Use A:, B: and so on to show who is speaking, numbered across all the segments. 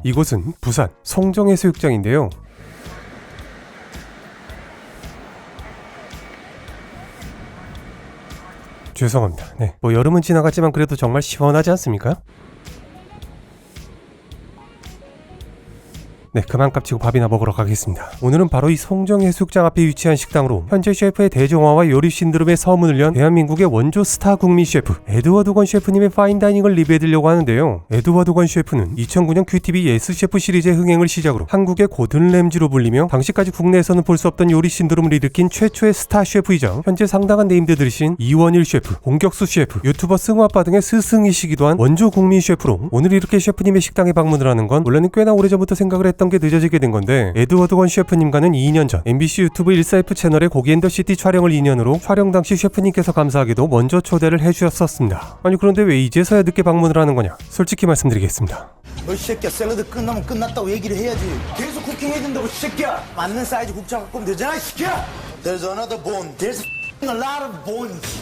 A: 이곳은 부산 송정해수욕장인데요. 죄송합니다. 네, 뭐 여름은 지나갔지만 그래도 정말 시원하지 않습니까? 네, 그만 깝치고 밥이나 먹으러 가겠습니다. 오늘은 바로 이 송정해수욕장 앞에 위치한 식당으로 현재 셰프의 대중화와 요리 신드롬의 서문을 연 대한민국의 원조 스타 국민 셰프 에드워드 권 셰프님의 파인다이닝을 리뷰해드리려고 하는데요. 에드워드 권 셰프는 2009년 QTV 예스셰프 시리즈의 흥행을 시작으로 한국의 고든 램지로 불리며 당시까지 국내에서는 볼 수 없던 요리 신드롬을 일으킨 최초의 스타 셰프이자 현재 상당한 네임드들이신 이원일 셰프, 공격수 셰프, 유튜버 승화빠 등의 스승이시기도 한 원조 국민 셰프로 오늘 이렇게 셰프님의 식당에 방문을 하는 건 원래는 꽤나 오래전부터 생각을 했던 게 늦어지게 된 건데, 에드워드 권 셰프님과는 2년 전 MBC 유튜브 1사F 채널의 고기앤더시티 촬영을 인연으로 촬영 당시 셰프님께서 감사하게도 먼저 초대를 해주셨었습니다. 아니 그런데 왜 이제서야 늦게 방문을 하는 거냐? 솔직히 말씀드리겠습니다.
B: 너 이 새끼야, 샐러드 끝나면 끝났다고 얘기를 해야지. 계속 쿠킹해야 된다고 이 새끼야. 맞는 사이즈 곱창 갖고 오면 되잖아 이 새끼야. There's another bone. There's a lot of bones.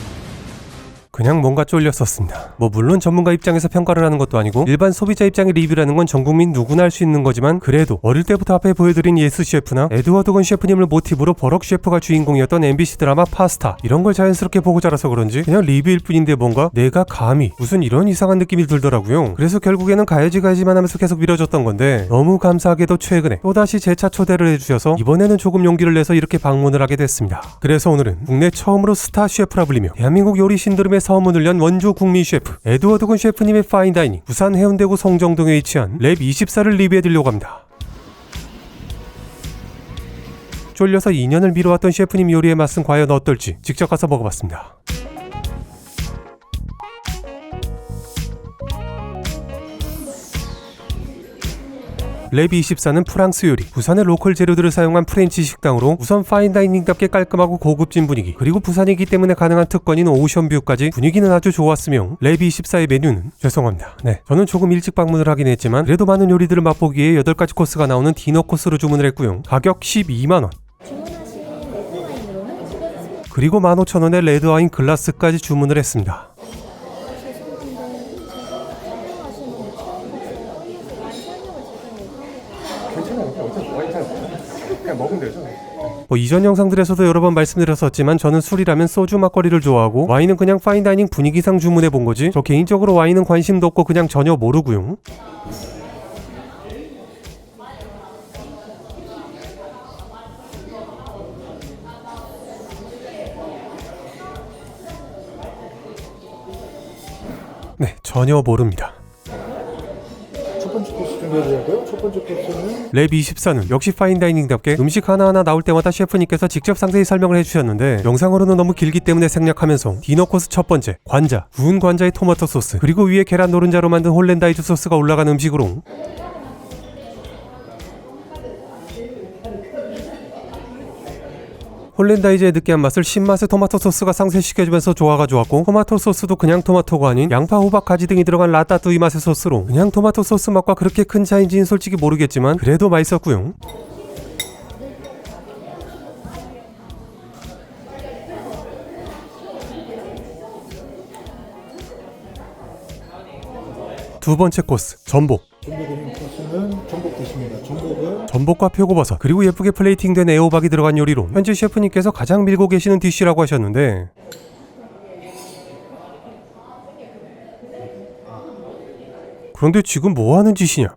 A: 그냥 뭔가 쫄렸었습니다. 뭐 물론 전문가 입장에서 평가를 하는 것도 아니고 일반 소비자 입장의 리뷰라는 건 전 국민 누구나 할 수 있는 거지만, 그래도 어릴 때부터 앞에 보여드린 예스 셰프나 에드워드 권 셰프님을 모티브로 버럭 셰프가 주인공이었던 MBC 드라마 파스타, 이런 걸 자연스럽게 보고 자라서 그런지 그냥 리뷰일 뿐인데 뭔가 내가 감히 무슨 이런 이상한 느낌이 들더라고요. 그래서 결국에는 가야지만 하면서 계속 미뤄졌던 건데, 너무 감사하게도 최근에 또다시 재차 초대를 해주셔서 이번에는 조금 용기를 내서 이렇게 방문을 하게 됐습니다. 그래서 오늘은 국내 처음으로 스타 셰프라 불리며 대한민국 요리 신드롬의 서문을 연 원조 국민 셰프 에드워드 권 셰프님의 파인다이닝 부산 해운대구 송정동에 위치한 랩24를 리뷰해드리려고 합니다. 쫄려서 2년을 미뤄왔던 셰프님 요리의 맛은 과연 어떨지 직접 가서 먹어봤습니다. 랩24는 프랑스 요리, 부산의 로컬 재료들을 사용한 프렌치 식당으로 우선 파인다이닝답게 깔끔하고 고급진 분위기, 그리고 부산이기 때문에 가능한 특권인 오션뷰까지 분위기는 아주 좋았으며, 랩24의 메뉴는 죄송합니다. 네, 저는 조금 일찍 방문을 하긴 했지만 그래도 많은 요리들을 맛보기에 8가지 코스가 나오는 디너 코스로 주문을 했고요. 가격 12만원. 그리고 15,000원의 레드와인 글라스까지 주문을 했습니다. 그냥 먹으면 되죠. 뭐 이전 영상들에서도 여러 번 말씀드렸었지만 저는 술이라면 소주 막걸리를 좋아하고, 와인은 그냥 파인다이닝 분위기상 주문해 본 거지 저 개인적으로 와인은 관심도 없고 그냥 전혀 모르고요. 네, 전혀 모릅니다.
C: 첫 번째 코스 준비해드릴까요? 첫 번째 코스는
A: 랩24는 역시 파인다이닝답게 음식 하나하나 나올 때마다 셰프님께서 직접 상세히 설명을 해주셨는데, 영상으로는 너무 길기 때문에 생략하면서 디너 코스 첫 번째 관자, 구운 관자의 토마토 소스, 그리고 위에 계란 노른자로 만든 홀랜다이즈 소스가 올라간 음식으로 홀랜다이즈의 느끼한 맛을 신맛의 토마토 소스가 상쇄시켜주면서 조화가 좋았고, 토마토 소스도 그냥 토마토가 아닌 양파, 호박, 가지 등이 들어간 라따뚜이 맛의 소스로 그냥 토마토 소스 맛과 그렇게 큰 차이인지는 솔직히 모르겠지만 그래도 맛있었고요. 두 번째 코스 전복.
C: 준비드린 코스는 전복 드십니다. 전복은
A: 전복과 표고버섯, 그리고 예쁘게 플레이팅된 애호박이 들어간 요리로 현재 셰프님께서 가장 밀고 계시는 디쉬라고 하셨는데, 그런데 지금 뭐 하는 짓이냐?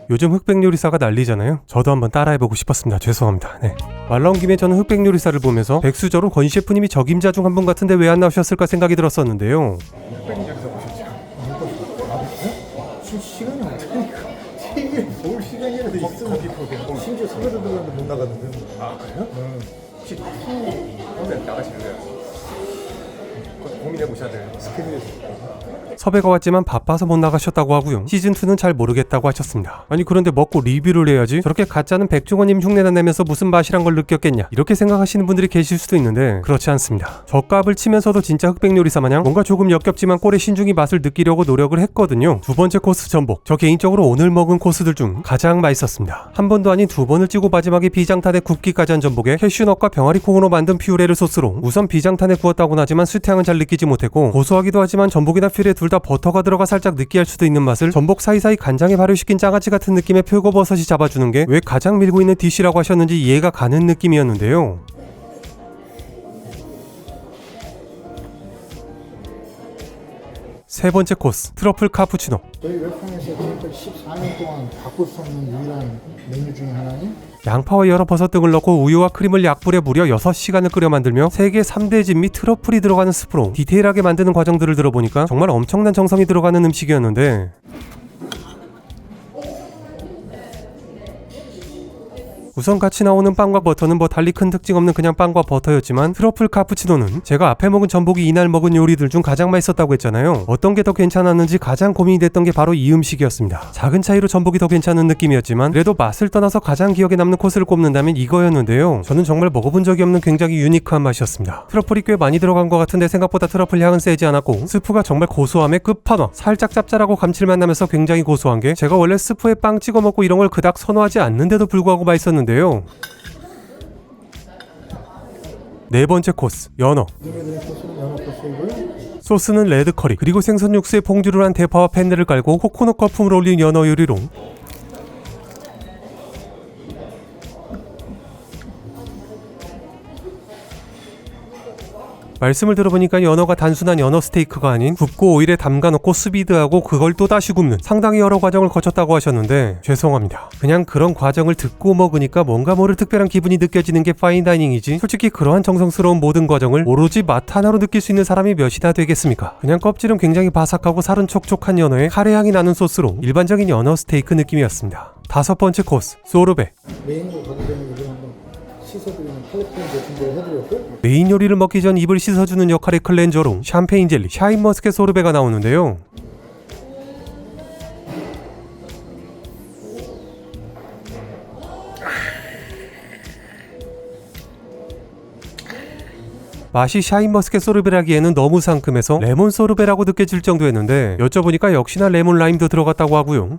A: 요즘 흑백 요리사가 난리잖아요. 저도 한번 따라해보고 싶었습니다. 죄송합니다. 네. 말 나온 김에 저는 흑백 요리사를 보면서 백수저로 권 셰프님이 적임자 중 한 분 같은데 왜 안 나오셨을까 생각이 들었었는데요.
C: 흑백 요리사 보셨죠? 시간이 없으니까 TV에 볼 시간이라도 있으면 심지어 섭외도 들어갔는데 못 나갔는데.
A: 아 그래요? 혹시 평소에 나가실래요? 고민해보셔야 돼요.
C: 스케줄에서
A: 섭외가 왔지만 바빠서 못 나가셨다고 하고요. 시즌2는 잘 모르겠다고 하셨습니다. 아니 그런데 먹고 리뷰를 해야지 저렇게 가짜는 백종원님 흉내나 내면서 무슨 맛이란 걸 느꼈겠냐, 이렇게 생각하시는 분들이 계실 수도 있는데 그렇지 않습니다. 젓값을 치면서도 진짜 흑백 요리사 마냥 뭔가 조금 역겹지만 꼴의 신중히 맛을 느끼려고 노력을 했거든요. 두 번째 코스 전복, 저 개인적으로 오늘 먹은 코스들 중 가장 맛있었습니다. 한 번도 아닌 두 번을 찌고 마지막에 비장탄에 굽기까지 한 전복에 캐슈넛과 병아리 콩으로 만든 퓨레를 소스로 우선 비장탄에 구웠다고는 하지만 수태향은 잘 느끼지 못했고, 고소하기도 하지만 전복이나 퓨레 두 둘 다 버터가 들어가 살짝 느끼할 수도 있는 맛을 전복 사이사이 간장에 발효시킨 장아찌 같은 느낌의 표고버섯이 잡아주는 게 왜 가장 밀고 있는 디쉬라고 하셨는지 이해가 가는 느낌이었는데요. 세 번째 코스, 트러플 카푸치노.
C: 저희 웹상에서 지금까지 14년 동안 바꿀 수 없는 유일한 메뉴 중에 하나는
A: 양파와 여러 버섯 등을 넣고 우유와 크림을 약불에 무려 6시간을 끓여 만들며 세계 3대 진 및 트러플이 들어가는 스프로 디테일하게 만드는 과정들을 들어보니까 정말 엄청난 정성이 들어가는 음식이었는데, 우선 같이 나오는 빵과 버터는 뭐 달리 큰 특징 없는 그냥 빵과 버터였지만, 트러플 카푸치노는 제가 앞에 먹은 전복이 이날 먹은 요리들 중 가장 맛있었다고 했잖아요. 어떤 게 더 괜찮았는지 가장 고민이 됐던 게 바로 이 음식이었습니다. 작은 차이로 전복이 더 괜찮은 느낌이었지만 그래도 맛을 떠나서 가장 기억에 남는 코스를 꼽는다면 이거였는데요. 저는 정말 먹어본 적이 없는 굉장히 유니크한 맛이었습니다. 트러플이 꽤 많이 들어간 것 같은데 생각보다 트러플 향은 세지 않았고, 스프가 정말 고소함의 끝판왕. 살짝 짭짤하고 감칠맛 나면서 굉장히 고소한 게, 제가 원래 스프에 빵 찍어 먹고 이런 걸 그닥 선호하지 않는데도 불구하고 맛있었는데 데요. 네 번째 코스, 연어. 소스는 레드 커리, 그리고 생선 육수에 봉주를 한 대파와 펜네를 깔고 코코넛 거품을 올린 연어 요리로 말씀을 들어보니까 연어가 단순한 연어 스테이크가 아닌 굽고 오일에 담가놓고 스비드하고 그걸 또다시 굽는 상당히 여러 과정을 거쳤다고 하셨는데, 죄송합니다. 그냥 그런 과정을 듣고 먹으니까 뭔가 모를 특별한 기분이 느껴지는 게 파인다이닝이지, 솔직히 그러한 정성스러운 모든 과정을 오로지 맛 하나로 느낄 수 있는 사람이 몇이나 되겠습니까? 그냥 껍질은 굉장히 바삭하고 살은 촉촉한 연어에 카레향이 나는 소스로 일반적인 연어 스테이크 느낌이었습니다. 다섯 번째 코스, 소르베.
C: 메인으로 가기 전에 이걸 한번 씻어드리는 클렌저 준비를 해드렸고,
A: 메인 요리를 먹기 전 입을 씻어주는 역할의 클렌저로 샴페인 젤리, 샤인머스켓 소르베가 나오는데요. 맛이 샤인머스켓 소르베라기에는 너무 상큼해서 레몬 소르베라고 느껴질 정도였는데, 여쭤보니까 역시나 레몬 라임도 들어갔다고 하고요.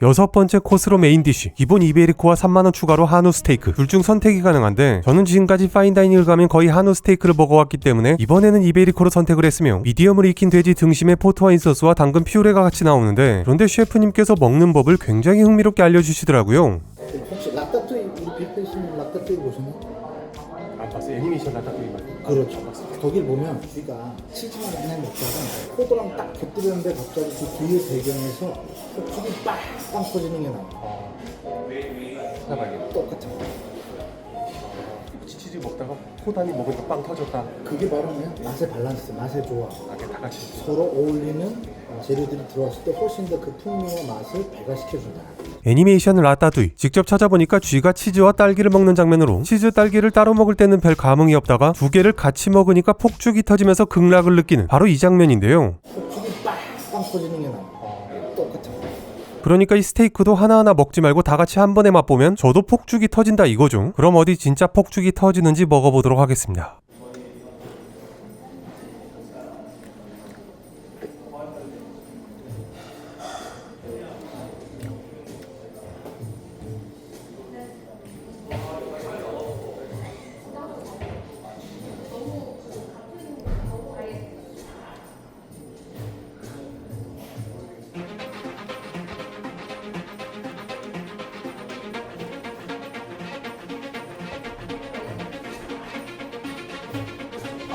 A: 여섯 번째 코스로 메인 디쉬, 기본 이베리코와 3만원 추가로 한우 스테이크, 둘 중 선택이 가능한데 저는 지금까지 파인다이닝을 가면 거의 한우 스테이크를 먹어왔기 때문에 이번에는 이베리코로 선택을 했으며, 미디엄으로 익힌 돼지 등심에 포트와인 소스와 당근 퓨레가 같이 나오는데, 그런데 셰프님께서 먹는 법을 굉장히 흥미롭게 알려주시더라고요.
C: 혹시 라따뚜이, 우리 빅페이스님 라따뚜이 보셨나요?
A: 안 봤어요. 애니메이션 라따뚜이 맛.
C: 그렇죠. 거길 보면 우리가 치즈만 맨날 먹다가 포도랑 딱 곁들였는데 갑자기 그 뒤에 배경에서 폭죽이 빵 터지는 게 나와.
A: 찾아봐야겠다.
C: 똑같아.
A: 치즈 먹다가 포단이 먹으니까 빵 터졌다.
C: 그게 바로 뭐야? 맛의 밸런스, 맛의 조화.
A: 다 같이.
C: 서로 어울리는 재료들이 들어왔을 때 훨씬 더 그 풍미와 맛을 배가시켜준다.
A: 애니메이션 라따뚜이, 직접 찾아보니까 쥐가 치즈와 딸기를 먹는 장면으로, 치즈 딸기를 따로 먹을 때는 별 감흥이 없다가 두 개를 같이 먹으니까 폭죽이 터지면서 극락을 느끼는 바로 이 장면인데요.
C: 폭죽이 빵 터지는 게 나와. 똑같아.
A: 그러니까 이 스테이크도 하나하나 먹지 말고 다 같이 한 번에 맛보면 저도 폭죽이 터진다 이거죠. 그럼 어디 진짜 폭죽이 터지는지 먹어보도록 하겠습니다.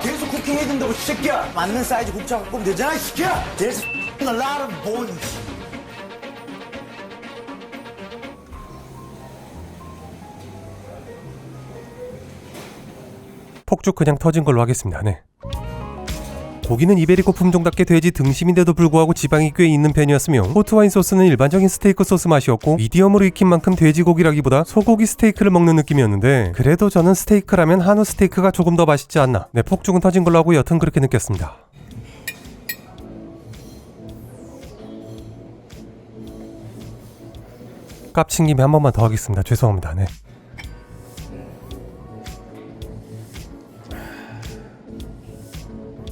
B: 계속 쿠킹해야 된다고 이 새끼야. 맞는 사이즈 곱창 갖고 오면 되잖아 이 새끼야. There's a lot of bones.
A: 폭죽 그냥 터진 걸로 하겠습니다. 네. 고기는 이베리코 품종답게 돼지 등심인데도 불구하고 지방이 꽤 있는 편이었으며, 포트와인 소스는 일반적인 스테이크 소스 맛이었고, 미디엄으로 익힌 만큼 돼지고기라기보다 소고기 스테이크를 먹는 느낌이었는데, 그래도 저는 스테이크라면 한우 스테이크가 조금 더 맛있지 않나. 네, 폭죽은 터진 걸로 하고 여튼 그렇게 느꼈습니다. 깝친 김에 한 번만 더 하겠습니다. 죄송합니다. 네.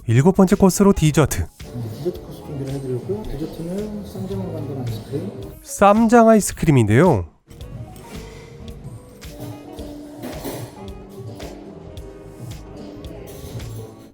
A: 일곱 번째 코스로 디저트.
C: 디저트 코스 준비를 해드렸고요. 디저트는 쌈장으로 만든 아이스크림.
A: 쌈장 아이스크림인데요.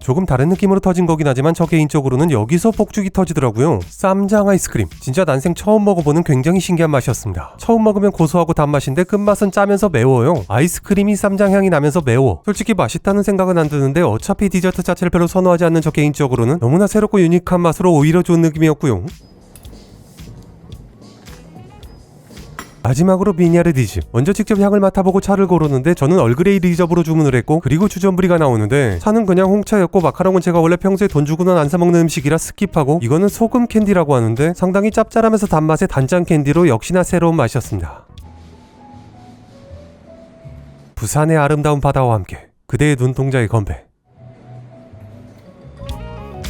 A: 조금 다른 느낌으로 터진 거긴 하지만 저 개인적으로는 여기서 폭죽이 터지더라고요. 쌈장 아이스크림, 진짜 난생 처음 먹어보는 굉장히 신기한 맛이었습니다. 처음 먹으면 고소하고 단맛인데 끝맛은 짜면서 매워요. 아이스크림이 쌈장 향이 나면서 매워. 솔직히 맛있다는 생각은 안 드는데 어차피 디저트 자체를 별로 선호하지 않는 저 개인적으로는 너무나 새롭고 유니크한 맛으로 오히려 좋은 느낌이었고요. 마지막으로 미니아르디즈. 먼저 직접 향을 맡아보고 차를 고르는데 저는 얼그레이 리저브로 주문을 했고, 그리고 주전부리가 나오는데 차는 그냥 홍차였고, 마카롱은 제가 원래 평소에 돈 주고는 안 사먹는 음식이라 스킵하고, 이거는 소금 캔디라고 하는데 상당히 짭짤하면서 단맛의 단짠 캔디로 역시나 새로운 맛이었습니다. 부산의 아름다운 바다와 함께 그대의 눈동자의 건배.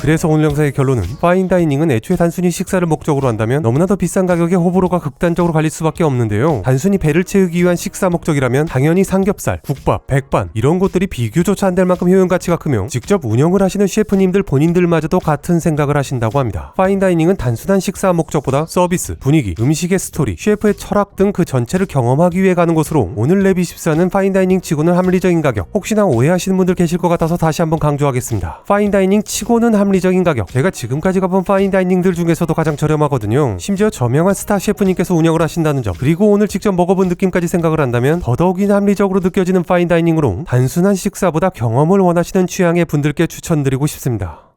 A: 그래서 오늘 영상의 결론은 파인다이닝은 애초에 단순히 식사를 목적으로 한다면 너무나 더 비싼 가격에 호불호가 극단적으로 갈릴 수밖에 없는데요. 단순히 배를 채우기 위한 식사 목적이라면 당연히 삼겹살, 국밥, 백반 이런 곳들이 비교조차 안 될 만큼 효용가치가 크며 직접 운영을 하시는 셰프님들 본인들마저도 같은 생각을 하신다고 합니다. 파인다이닝은 단순한 식사 목적보다 서비스, 분위기, 음식의 스토리, 셰프의 철학 등 그 전체를 경험하기 위해 가는 곳으로 오늘 레비14는 파인다이닝 치고는 합리적인 가격, 혹시나 오해하시는 분들 계실 것 같아서 다시 한번 강조하겠습니다. 파인다이닝 치고는 합리적인 가격. 제가 지금까지 가본 파인다이닝들 중에서도 가장 저렴하거든요. 심지어 저명한 스타 셰프님께서 운영을 하신다는 점, 그리고 오늘 직접 먹어본 느낌까지 생각을 한다면 더더욱이나 합리적으로 느껴지는 파인다이닝으로 단순한 식사보다 경험을 원하시는 취향의 분들께 추천드리고 싶습니다.